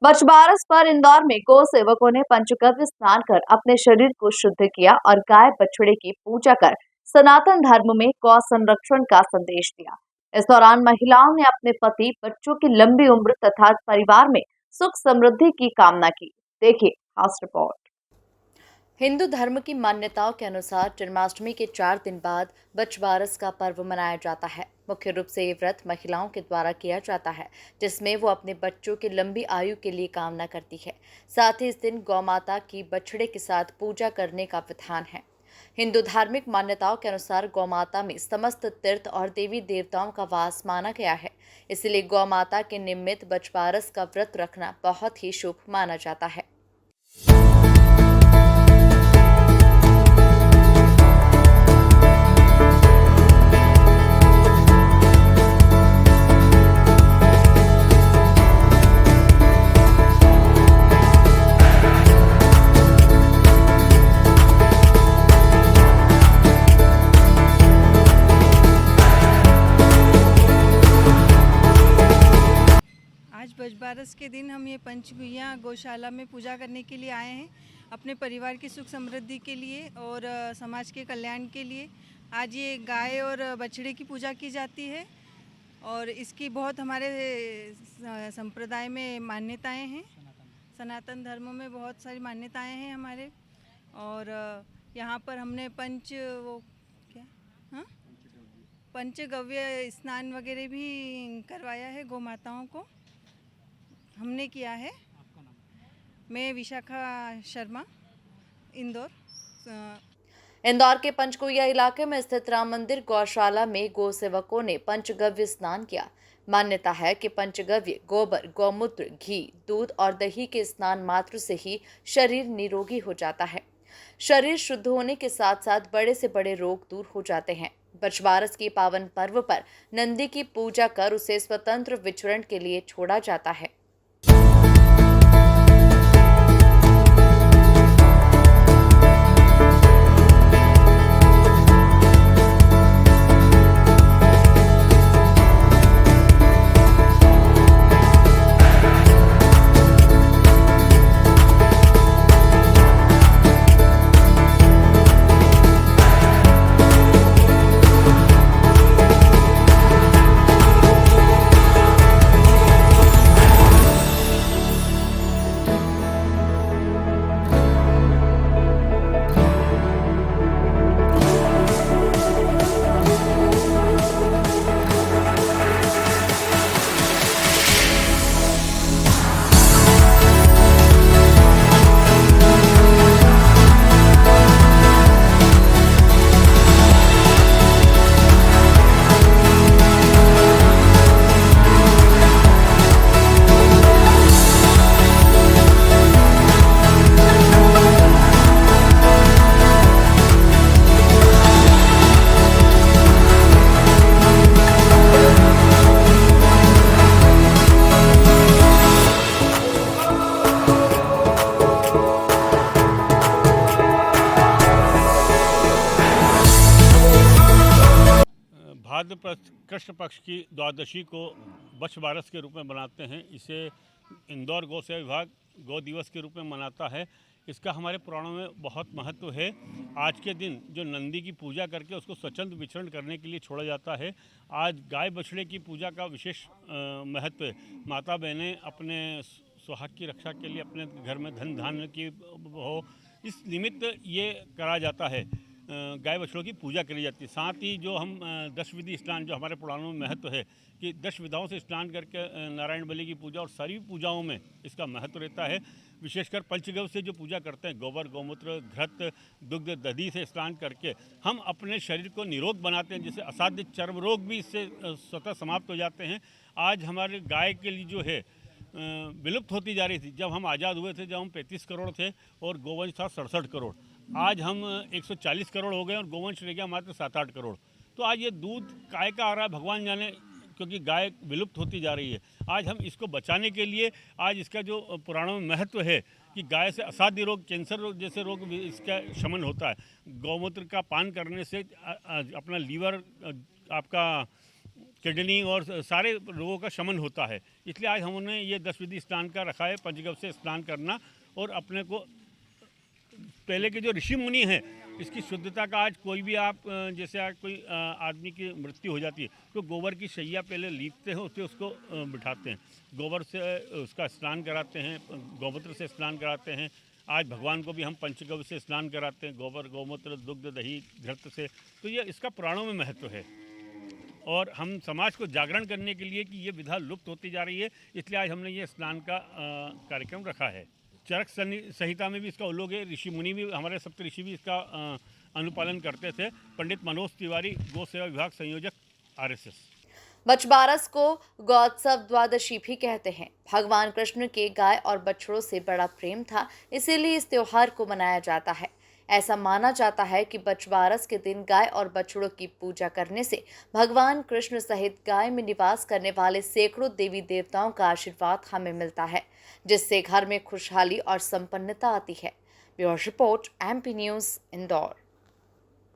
बछबारस पर इंदौर में गौ सेवकों ने पंचगव्य स्नान कर अपने शरीर को शुद्ध किया और गाय बछड़े की पूजा कर सनातन धर्म में गौ संरक्षण का संदेश दिया। इस दौरान महिलाओं ने अपने पति, बच्चों की लंबी उम्र तथा परिवार में सुख समृद्धि की कामना की। देखिए खास रिपोर्ट। हिंदू धर्म की मान्यताओं के अनुसार जन्माष्टमी के 4 दिन बाद बछबारस का पर्व मनाया जाता है। मुख्य रूप से ये व्रत महिलाओं के द्वारा किया जाता है, जिसमें वो अपने बच्चों की लंबी आयु के लिए कामना करती है। साथ ही इस दिन गौ माता की बछड़े के साथ पूजा करने का विधान है। हिंदू धार्मिक मान्यताओं के अनुसार गौ माता में समस्त तीर्थ और देवी देवताओं का वास माना गया है। इसलिए गौ माता के निमित्त बछबारस का व्रत रखना बहुत ही शुभ माना जाता है। आज बछबारस के दिन हम ये पंचगुइयाँ गौशाला में पूजा करने के लिए आए हैं, अपने परिवार की सुख समृद्धि के लिए और समाज के कल्याण के लिए। आज ये गाय और बछड़े की पूजा की जाती है और इसकी बहुत हमारे संप्रदाय में मान्यताएं हैं। सनातन धर्म में बहुत सारी मान्यताएं हैं हमारे। और यहाँ पर हमने पंचगव्य स्नान वगैरह भी करवाया है गौ माताओं को, हमने किया है। मैं विशाखा शर्मा, इंदौर। इंदौर के पंचकुइया इलाके में स्थित राम मंदिर गौशाला में गौ सेवकों ने पंचगव्य स्नान किया। मान्यता है कि पंचगव्य गोबर, गौमूत्र, घी, दूध और दही के स्नान मात्र से ही शरीर निरोगी हो जाता है। शरीर शुद्ध होने के साथ साथ बड़े से बड़े रोग दूर हो जाते हैं। बछबारस के पावन पर्व पर नंदी की पूजा कर उसे स्वतंत्र विचरण के लिए छोड़ा जाता है। भाद्रपद कृष्ण पक्ष की द्वादशी को बछबारस के रूप में मनाते हैं। इसे इंदौर गौ सेवा विभाग गौ दिवस के रूप में मनाता है। इसका हमारे पुराणों में बहुत महत्व है। आज के दिन जो नंदी की पूजा करके उसको स्वतंत्र विचरण करने के लिए छोड़ा जाता है। आज गाय बछड़े की पूजा का विशेष महत्व है। माता बहनें अपने सुहाग की रक्षा के लिए अपने घर में धन धान्य की हो, इस निमित्त ये करा जाता है। गाय बछड़ों की पूजा करी जाती है। साथ ही जो हम 10 विधि स्नान, जो हमारे पुराणों में महत्व है कि 10 विधाओं से स्नान करके नारायण बलि की पूजा और सारी पूजाओं में इसका महत्व रहता है। विशेषकर पंचगव्य से जो पूजा करते हैं, गोबर, गौमूत्र, घृत, दुग्ध, दधी से स्नान करके हम अपने शरीर को निरोग बनाते हैं, जिससे असाध्य चर्म रोग भी इससे स्वतः समाप्त हो जाते हैं। आज हमारे गाय के लिए जो है विलुप्त होती जा रही थी। जब हम आज़ाद हुए थे, जब हम 35 करोड़ थे और गोवंश था 67 करोड़, आज हम 140 करोड़ हो गए और गोवंश रह गया मात्र 7-8 करोड़। तो आज ये दूध काय का आ रहा है भगवान जाने, क्योंकि गाय विलुप्त होती जा रही है। आज हम इसको बचाने के लिए, आज इसका जो पुराणों में महत्व है कि गाय से असाध्य रोग, कैंसर रोग जैसे रोग भी इसका शमन होता है। गौमूत्र का पान करने से अपना लीवर आपका किडनी और सारे रोगों का शमन होता है। इसलिए आज हमने ये 10 विधि स्नान का रखा है, पंचगव्य से स्नान करना। और अपने को पहले के जो ऋषि मुनि हैं, इसकी शुद्धता का आज कोई भी आप जैसे आज कोई आदमी की मृत्यु हो जाती है तो गोबर की शैया पहले लीपते हैं, उससे उसको बिठाते हैं, गोबर से उसका स्नान कराते हैं, गौमूत्र से स्नान कराते हैं। आज भगवान को भी हम पंचगव्य से स्नान कराते हैं, गोबर, गौमूत्र, दुग्ध, दही, घृत से। तो ये इसका पुराणों में महत्व है और हम समाज को जागरण करने के लिए कि ये विधा लुप्त होती जा रही है, इसलिए आज हमने ये स्नान का कार्यक्रम रखा है। चरक संहिता में भी इसका उल्लेख है, ऋषि मुनि भी, हमारे सप्त ऋषि भी इसका अनुपालन करते थे। पंडित मनोज तिवारी, गौ सेवा विभाग संयोजक, RSS। बछबारस को गौत्सव द्वादशी भी कहते हैं। भगवान कृष्ण के गाय और बछड़ों से बड़ा प्रेम था, इसीलिए इस त्योहार को मनाया जाता है। ऐसा माना जाता है कि बछबारस के दिन गाय और बछड़ों की पूजा करने से भगवान कृष्ण सहित गाय में निवास करने वाले सैकड़ों देवी देवताओं का आशीर्वाद हमें मिलता है, जिससे घर में खुशहाली और संपन्नता आती है। Bureau report, MP news, Indore.